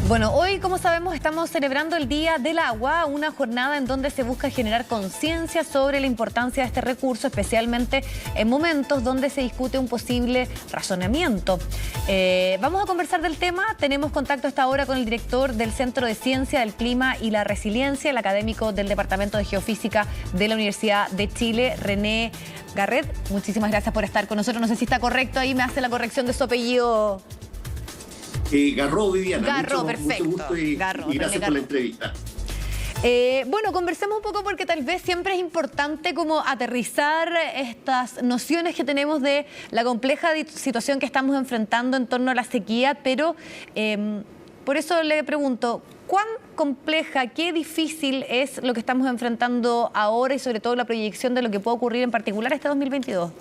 Bueno, hoy, como sabemos, estamos celebrando el Día del Agua, una jornada en donde se busca generar conciencia sobre la importancia de este recurso, especialmente en momentos donde se discute un posible razonamiento. Vamos a conversar del tema. Tenemos contacto a esta hora con el director del Centro de Ciencia del Clima y la Resiliencia, el académico del Departamento de Geofísica de la Universidad de Chile, René Garret. Muchísimas gracias por estar con nosotros. No sé si está correcto ahí, me hace la corrección de su apellido. Garro, Viviana. Garro, perfecto. Mucho gusto y gracias por la entrevista. Bueno, conversemos un poco porque tal vez siempre es importante como aterrizar estas nociones que tenemos de la compleja situación que estamos enfrentando en torno a la sequía, pero por eso le pregunto, ¿cuán compleja, qué difícil es lo que estamos enfrentando ahora y sobre todo la proyección de lo que puede ocurrir en particular este 2022?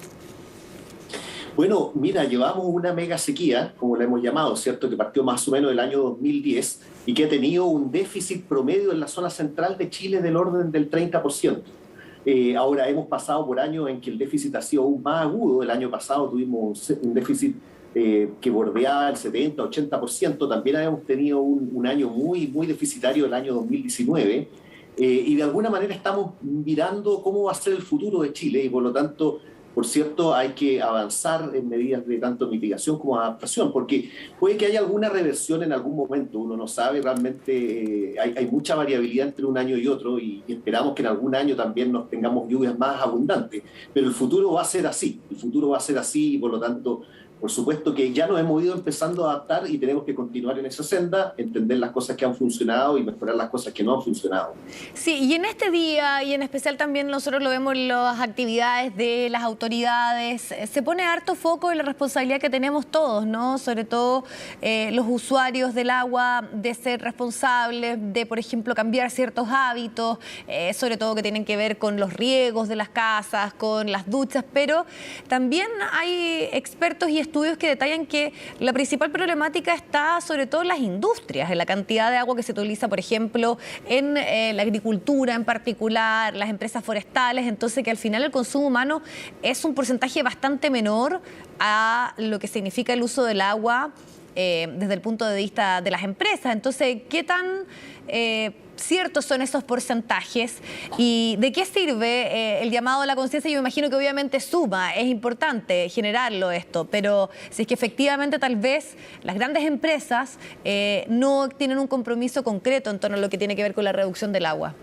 Bueno, mira, llevamos una mega sequía, como la hemos llamado, ¿cierto? Que partió más o menos del año 2010 y que ha tenido un déficit promedio en la zona central de Chile del orden del 30%. Ahora hemos pasado por años en que el déficit ha sido aún más agudo. El año pasado tuvimos un déficit que bordeaba el 70-80%. También hemos tenido un año muy deficitario, el año 2019. Y de alguna manera estamos mirando cómo va a ser el futuro de Chile y por lo tanto, por cierto, hay que avanzar en medidas de tanto mitigación como adaptación, porque puede que haya alguna reversión en algún momento, uno no sabe realmente, hay mucha variabilidad entre un año y otro y esperamos que en algún año también nos tengamos lluvias más abundantes, pero el futuro va a ser así, y por lo tanto, por supuesto que ya nos hemos ido empezando a adaptar y tenemos que continuar en esa senda, entender las cosas que han funcionado y mejorar las cosas que no han funcionado. Sí, y en este día, y en especial también nosotros lo vemos en las actividades de las autoridades, se pone harto foco en la responsabilidad que tenemos todos, ¿no? Sobre todo los usuarios del agua, de ser responsables, de, por ejemplo, cambiar ciertos hábitos, sobre todo que tienen que ver con los riegos de las casas, con las duchas, pero también hay expertos y estudios que detallan que la principal problemática está sobre todo en las industrias, en la cantidad de agua que se utiliza, por ejemplo, en la agricultura en particular, las empresas forestales, entonces que al final el consumo humano es un porcentaje bastante menor a lo que significa el uso del agua desde el punto de vista de las empresas. Entonces, ¿qué tan ciertos son esos porcentajes y de qué sirve el llamado a la conciencia? Yo me imagino que obviamente suma, es importante generarlo esto, pero si es que efectivamente tal vez las grandes empresas no tienen un compromiso concreto en torno a lo que tiene que ver con la reducción del agua.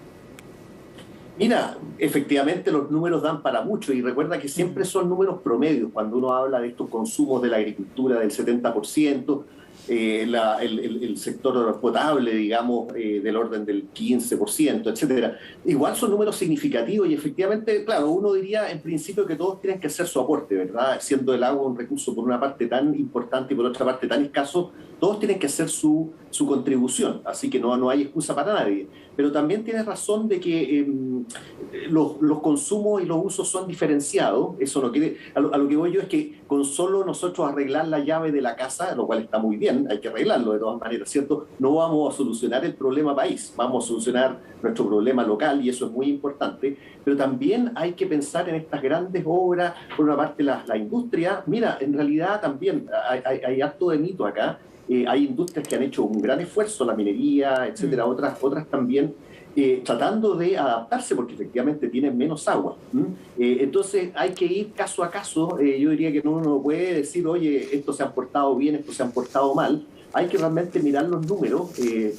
Mira, efectivamente los números dan para mucho y recuerda que siempre son números promedios cuando uno habla de estos consumos de la agricultura del 70%, el sector potable, digamos, del orden del 15%, etcétera. Igual son números significativos y efectivamente, claro, uno diría en principio que todos tienen que hacer su aporte, ¿verdad? Siendo el agua un recurso por una parte tan importante y por otra parte tan escaso, todos tienen que hacer su contribución, así que no hay excusa para nadie. Pero también tienes razón de que los consumos y los usos son diferenciados. Eso no quiere, a lo que voy yo es que con solo nosotros arreglar la llave de la casa, lo cual está muy bien, hay que arreglarlo de todas maneras, ¿cierto? No vamos a solucionar el problema país, vamos a solucionar nuestro problema local y eso es muy importante, pero también hay que pensar en estas grandes obras, por una parte la industria. Mira, en realidad también hay harto de mito acá. Hay industrias que han hecho un gran esfuerzo, la minería, etcétera, otras también, tratando de adaptarse porque efectivamente tienen menos agua. Entonces hay que ir caso a caso. Yo diría que uno puede decir, oye, estos se han portado bien, estos se han portado mal. Hay que realmente mirar los números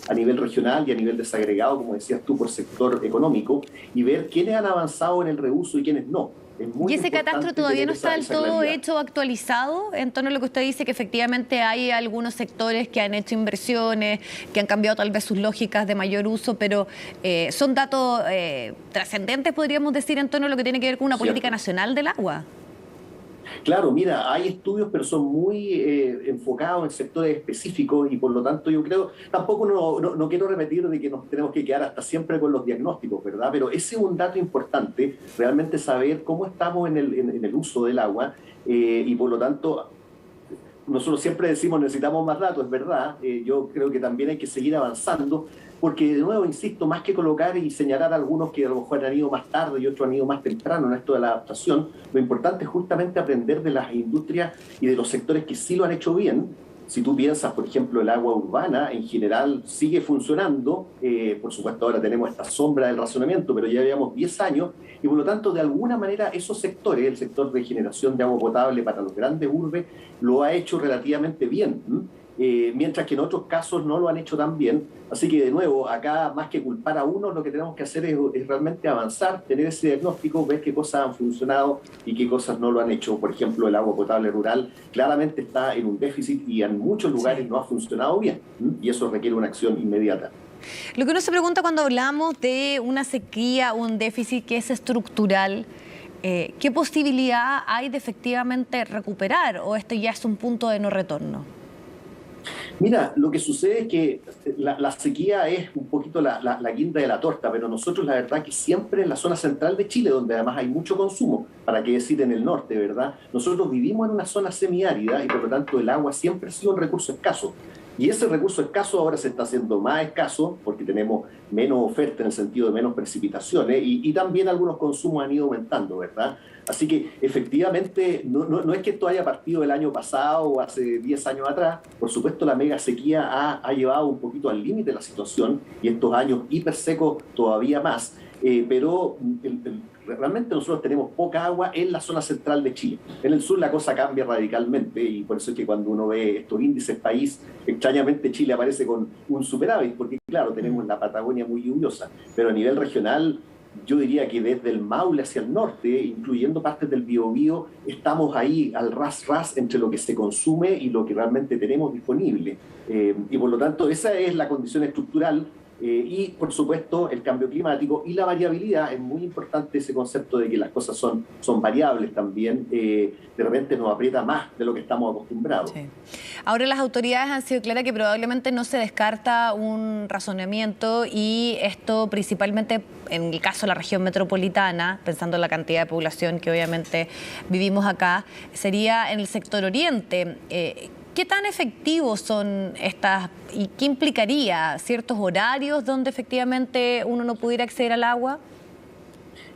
a nivel regional y a nivel desagregado, como decías tú, por sector económico, y ver quiénes han avanzado en el reuso y quiénes no. ¿Y ese catastro todavía no está del todo hecho o actualizado? En torno a lo que usted dice, que efectivamente hay algunos sectores que han hecho inversiones, que han cambiado tal vez sus lógicas de mayor uso, pero son datos trascendentes, podríamos decir, en torno a lo que tiene que ver con una política nacional del agua. Claro, mira, hay estudios, pero son muy enfocados en sectores específicos y por lo tanto yo creo, tampoco no quiero repetir de que nos tenemos que quedar hasta siempre con los diagnósticos, ¿verdad? Pero ese es un dato importante, realmente saber cómo estamos en el uso del agua y por lo tanto nosotros siempre decimos necesitamos más datos, es verdad. Yo creo que también hay que seguir avanzando porque, de nuevo, insisto, más que colocar y señalar a algunos que a lo mejor han ido más tarde y otros han ido más temprano en esto de la adaptación, lo importante es justamente aprender de las industrias y de los sectores que sí lo han hecho bien, Si tú piensas, por ejemplo, el agua urbana en general sigue funcionando, por supuesto ahora tenemos esta sombra del racionamiento, pero ya llevamos 10 años y por lo tanto de alguna manera esos sectores, el sector de generación de agua potable para los grandes urbes, lo ha hecho relativamente bien. Mientras que en otros casos no lo han hecho tan bien. Así que, de nuevo, acá más que culpar a uno, lo que tenemos que hacer es realmente avanzar, tener ese diagnóstico, ver qué cosas han funcionado y qué cosas no lo han hecho. Por ejemplo, el agua potable rural claramente está en un déficit y en muchos lugares no ha funcionado bien, y eso requiere una acción inmediata. Lo que uno se pregunta cuando hablamos de una sequía, un déficit que es estructural, ¿qué posibilidad hay de efectivamente recuperar o esto ya es un punto de no retorno? Mira, lo que sucede es que la sequía es un poquito la guinda de la torta, pero nosotros la verdad que siempre en la zona central de Chile, donde además hay mucho consumo, para qué decir en el norte, ¿verdad? Nosotros vivimos en una zona semiárida y por lo tanto el agua siempre ha sido un recurso escaso. Y ese recurso escaso ahora se está haciendo más escaso porque tenemos menos oferta en el sentido de menos precipitaciones y también algunos consumos han ido aumentando, ¿verdad? Así que efectivamente no es que esto haya partido el año pasado o hace 10 años atrás. Por supuesto la mega sequía ha llevado un poquito al límite la situación y estos años hiper secos todavía más. Pero realmente nosotros tenemos poca agua en la zona central de Chile. En el sur la cosa cambia radicalmente y por eso es que cuando uno ve estos índices país, extrañamente Chile aparece con un superávit, porque claro, tenemos la Patagonia muy lluviosa, pero a nivel regional yo diría que desde el Maule hacia el norte, incluyendo partes del Biobío, estamos ahí al ras entre lo que se consume y lo que realmente tenemos disponible. Y por lo tanto esa es la condición estructural. Y, por supuesto, el cambio climático y la variabilidad. Es muy importante ese concepto de que las cosas son variables también. De repente nos aprieta más de lo que estamos acostumbrados. Sí. Ahora las autoridades han sido claras que probablemente no se descarta un razonamiento y esto principalmente en el caso de la región metropolitana, pensando en la cantidad de población que obviamente vivimos acá, sería en el sector oriente. ¿Qué tan efectivos son estas y qué implicaría ciertos horarios donde efectivamente uno no pudiera acceder al agua?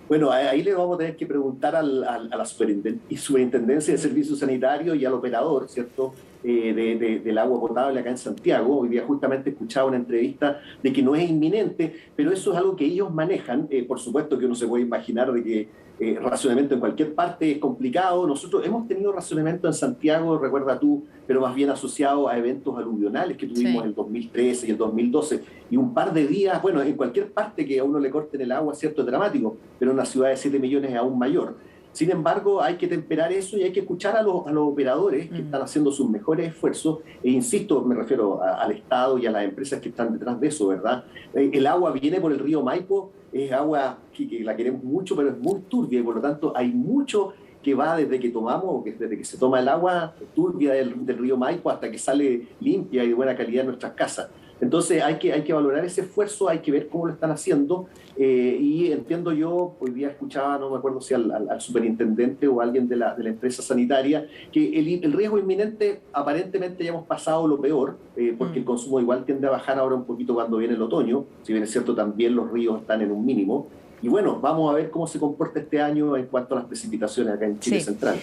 Bueno, ahí le vamos a tener que preguntar a la Superintendencia de Servicios Sanitarios y al operador, ¿cierto?, del agua potable acá en Santiago. Hoy día justamente escuchaba una entrevista de que no es inminente, pero eso es algo que ellos manejan. Por supuesto que uno se puede imaginar de que racionamiento en cualquier parte es complicado. Nosotros hemos tenido racionamiento en Santiago, recuerda tú, pero más bien asociado a eventos aluvionales que tuvimos en el 2013 y el 2012. Y un par de días, bueno, en cualquier parte que a uno le corten el agua, cierto, es dramático, pero en una ciudad de 7 millones es aún mayor. Sin embargo, hay que temperar eso y hay que escuchar a los operadores que están haciendo sus mejores esfuerzos. E insisto, me refiero al Estado y a las empresas que están detrás de eso, ¿verdad? El agua viene por el río Maipo, es agua que la queremos mucho, pero es muy turbia y por lo tanto hay mucho que va desde que tomamos, desde que se toma el agua turbia del río Maipo hasta que sale limpia y de buena calidad en nuestras casas. Entonces hay que valorar ese esfuerzo, hay que ver cómo lo están haciendo y entiendo yo, hoy día escuchaba, no me acuerdo si al superintendente o a alguien de la empresa sanitaria, que el riesgo inminente aparentemente ya hemos pasado lo peor, porque el consumo igual tiende a bajar ahora un poquito cuando viene el otoño, si bien es cierto también los ríos están en un mínimo, y bueno, vamos a ver cómo se comporta este año en cuanto a las precipitaciones acá en Chile Central.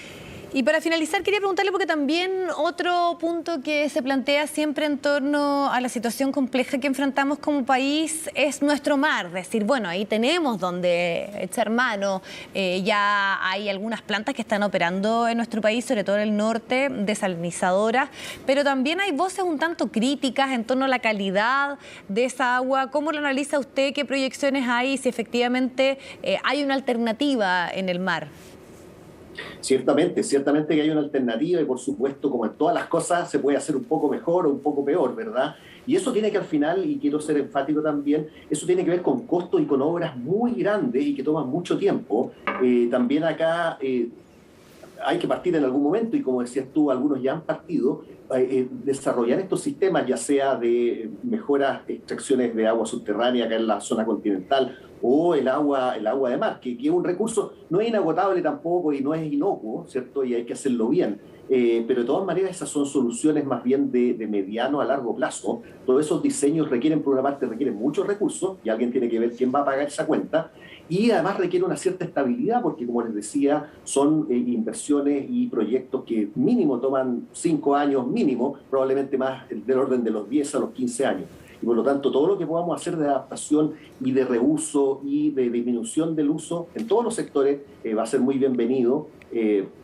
Y para finalizar, quería preguntarle, porque también otro punto que se plantea siempre en torno a la situación compleja que enfrentamos como país es nuestro mar. Es decir, bueno, ahí tenemos donde echar mano. Ya hay algunas plantas que están operando en nuestro país, sobre todo en el norte, desalinizadoras, pero también hay voces un tanto críticas en torno a la calidad de esa agua. ¿Cómo lo analiza usted? ¿Qué proyecciones hay? Si efectivamente hay una alternativa en el mar. Ciertamente que hay una alternativa y por supuesto, como en todas las cosas, se puede hacer un poco mejor o un poco peor, ¿verdad? Y eso tiene que al final, y quiero ser enfático también, eso tiene que ver con costos y con obras muy grandes y que toman mucho tiempo. También acá hay que partir en algún momento y como decías tú, algunos ya han partido, desarrollar estos sistemas, ya sea de mejoras, extracciones de agua subterránea acá en la zona continental o el agua de mar, que es un recurso, no es inagotable tampoco y no es inocuo, ¿cierto? Y hay que hacerlo bien. Pero de todas maneras esas son soluciones más bien de mediano a largo plazo. Todos esos diseños requieren, por una parte, requieren muchos recursos, y alguien tiene que ver quién va a pagar esa cuenta, y además requiere una cierta estabilidad, porque como les decía, son inversiones y proyectos que mínimo toman 5 años, mínimo, probablemente más del orden de los 10 a los 15 años. Y por lo tanto, todo lo que podamos hacer de adaptación y de reuso y de disminución del uso en todos los sectores va a ser muy bienvenido.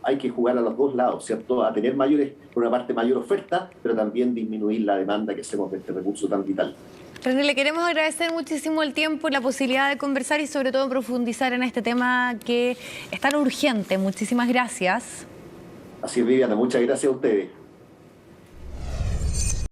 Hay que jugar a los dos lados, ¿cierto? A tener por una parte, mayor oferta, pero también disminuir la demanda que hacemos de este recurso tan vital. René, le queremos agradecer muchísimo el tiempo y la posibilidad de conversar y sobre todo profundizar en este tema que es tan urgente. Muchísimas gracias. Así es, Viviana, muchas gracias a ustedes.